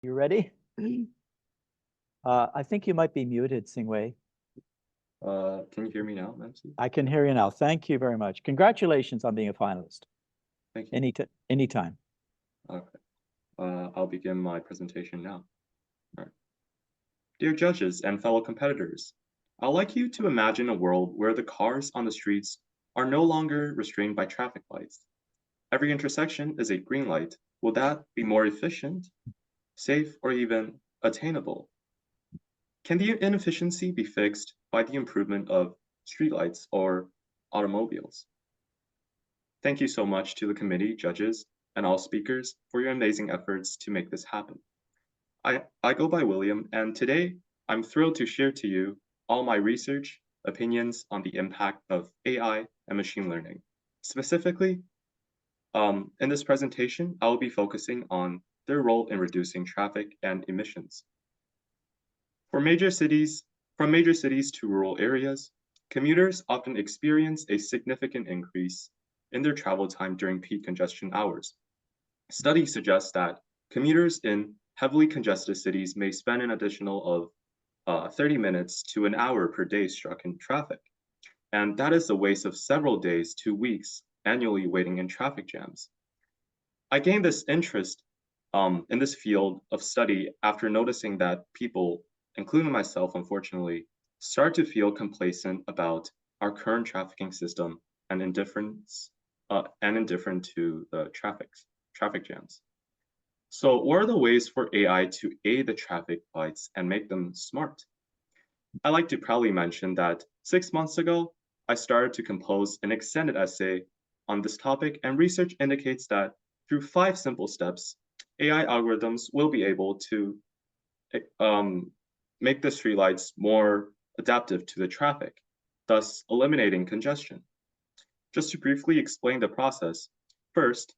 You ready? I think you might be muted, Xingwei. Can you hear me now, Nancy? I can hear you now. Thank you very much. Congratulations on being a finalist. Thank you. Anytime. Okay. I'll begin my presentation now. All right. Dear judges and fellow competitors, I'd like you to imagine a world where the cars on the streets are no longer restrained by traffic lights. Every intersection is a green light. Will that be more efficient, safe, or even attainable? Can the inefficiency be fixed by the improvement of streetlights or automobiles? Thank you so much to the committee, judges, and all speakers for your amazing efforts to make this happen. I go by William, and today I'm thrilled to share to you all my research, opinions on the impact of AI and machine learning. Specifically, in this presentation, I will be focusing on their role in reducing traffic and emissions. From major cities to rural areas, commuters often experience a significant increase in their travel time during peak congestion hours. Studies suggest that commuters in heavily congested cities may spend an additional of 30 minutes to an hour per day stuck in traffic. And that is a waste of several days to weeks annually waiting in traffic jams. I gained this interest in this field of study after noticing that people, including myself, unfortunately, start to feel complacent about our current trafficking system and indifferent to the traffic jams. So what are the ways for AI to aid the traffic lights and make them smart? I like to proudly mention that 6 months ago, I started to compose an extended essay on this topic, and research indicates that through 5 simple steps, AI algorithms will be able to make the streetlights more adaptive to the traffic, thus eliminating congestion. Just to briefly explain the process, first,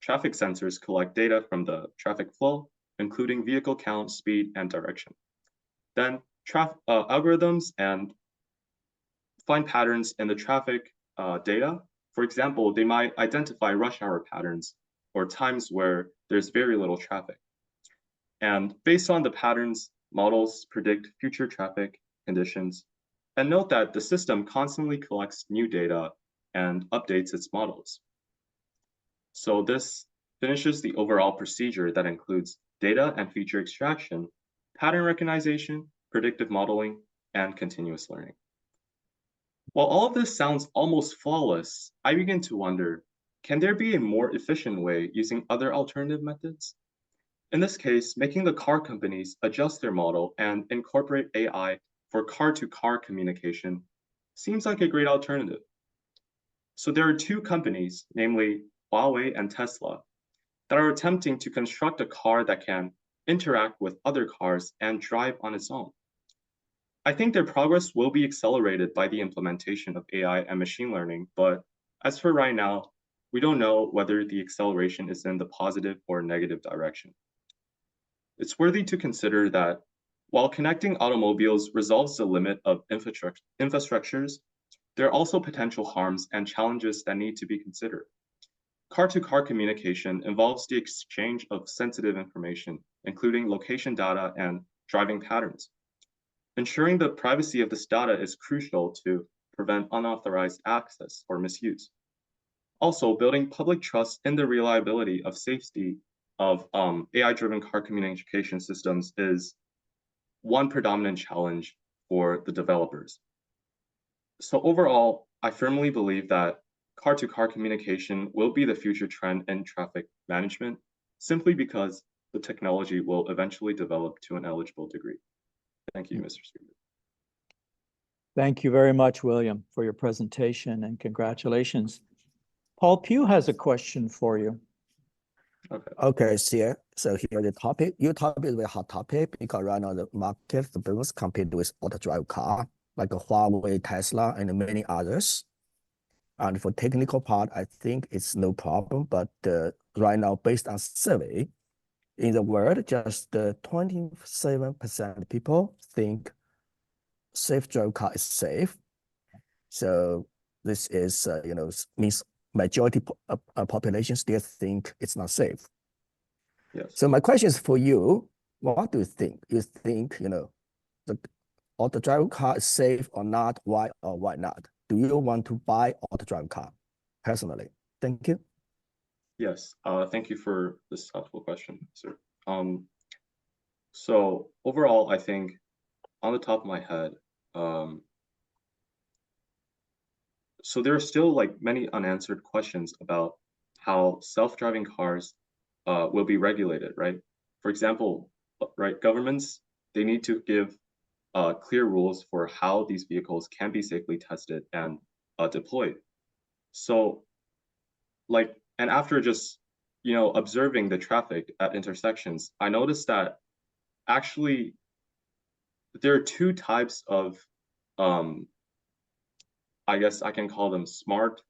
traffic sensors collect data from the traffic flow, including vehicle count, speed, and direction. Then algorithms and find patterns in the traffic data. For example, they might identify rush hour patterns or times where there's very little traffic. And based on the patterns, models predict future traffic conditions. And note that the system constantly collects new data and updates its models. So this finishes the overall procedure that includes data and feature extraction, pattern recognition, predictive modeling, and continuous learning. While all of this sounds almost flawless, I begin to wonder, can there be a more efficient way using other alternative methods? In this case, making the car companies adjust their model and incorporate AI for car-to-car communication seems like a great alternative. So there are 2 companies, namely Huawei and Tesla, that are attempting to construct a car that can interact with other cars and drive on its own. I think their progress will be accelerated by the implementation of AI and machine learning, but as for right now, we don't know whether the acceleration is in the positive or negative direction. It's worthy to consider that while connecting automobiles resolves the limit of infrastructures, there are also potential harms and challenges that need to be considered. Car-to-car communication involves the exchange of sensitive information, including location data and driving patterns. Ensuring the privacy of this data is crucial to prevent unauthorized access or misuse. Also, building public trust in the reliability of safety of AI-driven car communication systems is one predominant challenge for the developers. So overall, I firmly believe that car-to-car communication will be the future trend in traffic management, simply because the technology will eventually develop to an eligible degree. Thank you, Mr. Speaker. Thank you very much, William, for your presentation, and congratulations. Paul Pugh has a question for you. Okay, so here the topic. Your topic is a very hot topic because right now the market, the business compete with auto-drive car, like Huawei, Tesla, and many others. And for technical part, I think it's no problem. But right now, based on survey, in the world, just 27% people think self-drive car is safe. So this is, means majority population still think it's not safe. Yes. So my question is for you, What do you think? You think, the auto-drive car is safe or not? Why or why not? Do you want to buy auto-drive car personally? Thank you. Yes, thank you for this thoughtful question, sir. So overall, I think on the top of my head, so there are still like many unanswered questions about how self-driving cars will be regulated, right? For example, right, governments, they need to give clear rules for how these vehicles can be safely tested and deployed. So like, and after just, observing the traffic at intersections, I noticed that actually there are two types of, I guess I can call them smart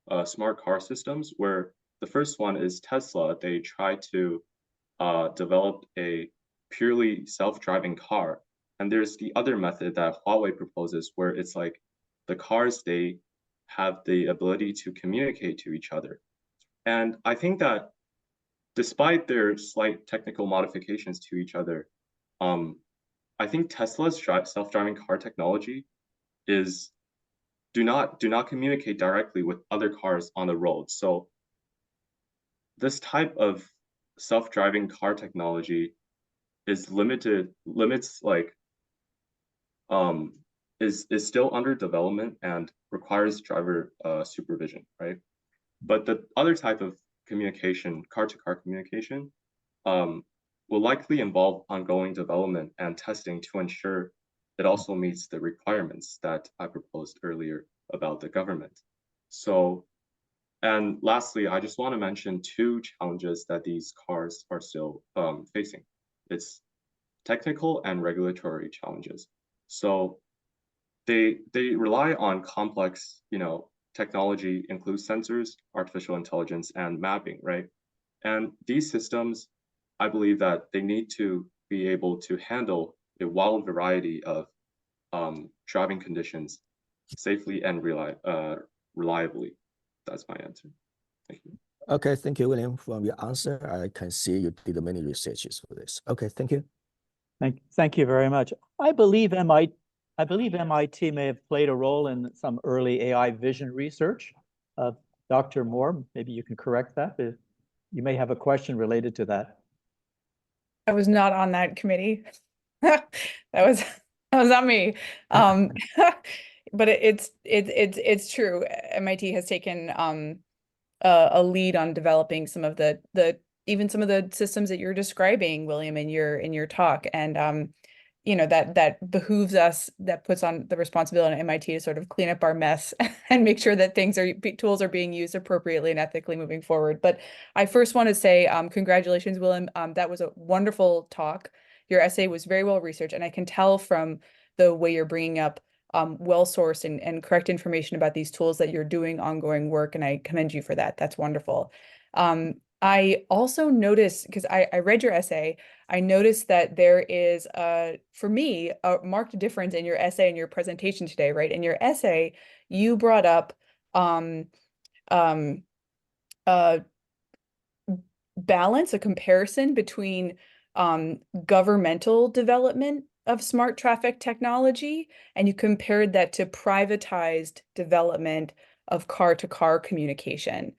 car systems, where the first one is Tesla. They try to develop a purely self-driving car. And there's the other method that Huawei proposes, where it's like the cars, they have the ability to communicate to each other. And I think that despite their slight technical modifications to each other, I think Tesla's self-driving car technology is do not communicate directly with other cars on the road. So this type of self-driving car technology is is still under development and requires driver supervision, right? But the other type of communication, car-to-car communication, will likely involve ongoing development and testing to ensure it also meets the requirements that I proposed earlier about the government. So, and lastly, I just want to mention two challenges that these cars are still facing. It's technical and regulatory challenges. So they rely on complex, technology, includes sensors, artificial intelligence, and mapping, right? And these systems, I believe that they need to be able to handle a wide variety of driving conditions safely and reliably. That's my answer. Thank you. Okay, thank you, William, for your answer. I can see you did many researches for this. Okay, thank you. Thank you very much. I believe MIT may have played a role in some early AI vision research. Dr. Moore, maybe you can correct that. You may have a question related to that. I was not on that committee. that was not me. But it's true. MIT has taken a lead on developing some of the even some of the systems that you're describing, William, in your talk. And that behooves us, that puts on the responsibility on MIT to sort of clean up our mess and make sure that tools are being used appropriately and ethically moving forward. But I first want to say congratulations, William. That was a wonderful talk. Your essay was very well researched, and I can tell from the way you're bringing up well-sourced and correct information about these tools that you're doing ongoing work, and I commend you for that. That's wonderful. I also noticed, because I read your essay, I noticed that there is, for me, a marked difference in your essay and your presentation today, right? In your essay, you brought up balance, a comparison between governmental development of smart traffic technology, and you compared that to privatized development of car-to-car communication.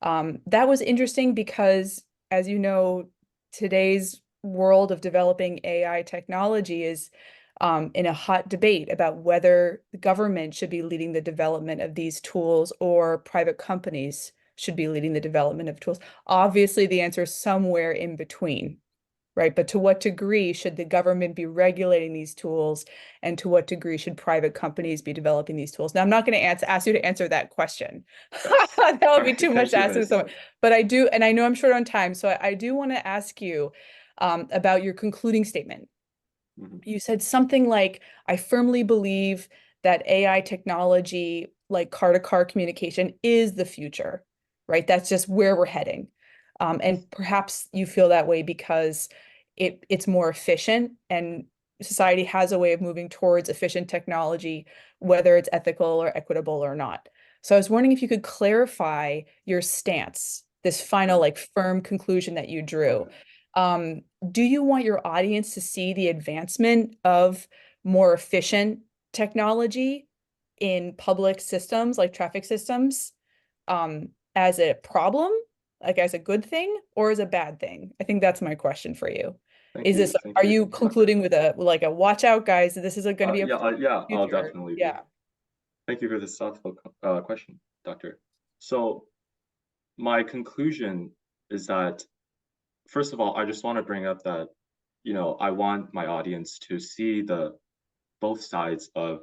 That was interesting because, as you know, today's world of developing AI technology is in a hot debate about whether the government should be leading the development of these tools or private companies should be leading the development of tools. Obviously, the answer is somewhere in between, right? But to what degree should the government be regulating these tools, and to what degree should private companies be developing these tools? Now, I'm not going to ask you to answer that question. That would be too much to ask someone. But I do, and I know I'm short on time, so I do want to ask you about your concluding statement. You said something like, I firmly believe that AI technology, like car-to-car communication, is the future, right? That's just where we're heading. And perhaps you feel that way because it's more efficient, and society has a way of moving towards efficient technology, whether it's ethical or equitable or not. So I was wondering if you could clarify your stance, this final, like, firm conclusion that you drew. Do you want your audience to see the advancement of more efficient technology in public systems like traffic systems as a problem, like as a good thing, or as a bad thing? I think that's my question for you. Thank you. Are you concluding with a watch out, guys, that this is going to be a yeah, I'll future? definitely be. Yeah. Thank you for this thoughtful question, Doctor. So my conclusion is that, first of all, I just want to bring up that, I want my audience to see both sides of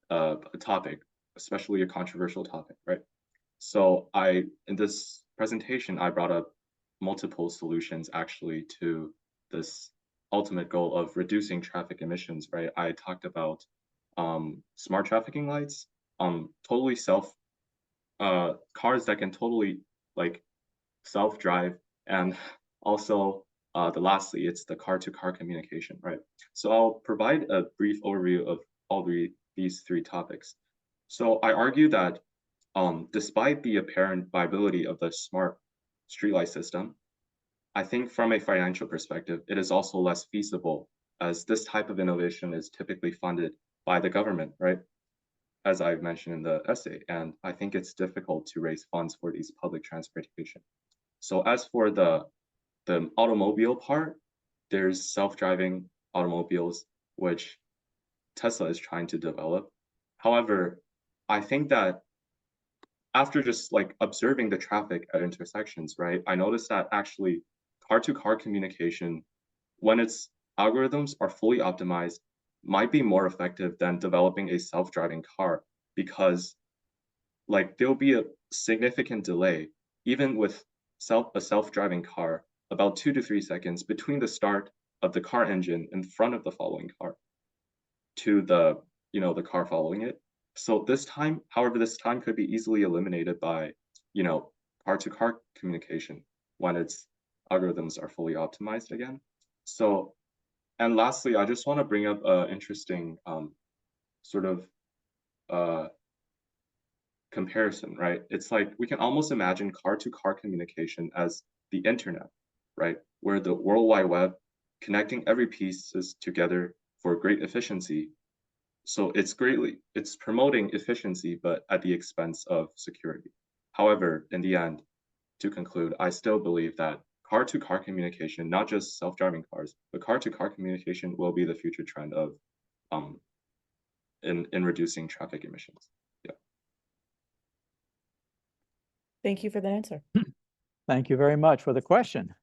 a topic, especially a controversial topic, right? So in this presentation, I brought up multiple solutions actually to this ultimate goal of reducing traffic emissions, right? I talked about smart trafficking lights, totally cars that can totally like self-drive, and also lastly, it's the car-to-car communication, right? So I'll provide a brief overview of all these three topics. So I argue that despite the apparent viability of the smart streetlight system, I think from a financial perspective, it is also less feasible, as this type of innovation is typically funded by the government, right? As I've mentioned in the essay, and I think it's difficult to raise funds for these public transportation. So as for the automobile part, there's self-driving automobiles, which Tesla is trying to develop. However, I think that after just like observing the traffic at intersections, right, I noticed that actually car-to-car communication, when its algorithms are fully optimized, might be more effective than developing a self-driving car, because like there'll be a significant delay, even with a self-driving car, about 2 to 3 seconds between the start of the car engine in front of the following car to the car following it. So this time could be easily eliminated by, car-to-car communication when its algorithms are fully optimized again. So, and lastly, I just want to bring up an interesting sort of comparison, right? It's like we can almost imagine car-to-car communication as the internet, right? Where the World Wide Web connecting every pieces together for great efficiency. So it's promoting efficiency, but at the expense of security. However, in the end, to conclude, I still believe that car-to-car communication, not just self-driving cars, but car-to-car communication will be the future trend of in reducing traffic emissions. Yeah. Thank you for that answer. Thank you very much for the question.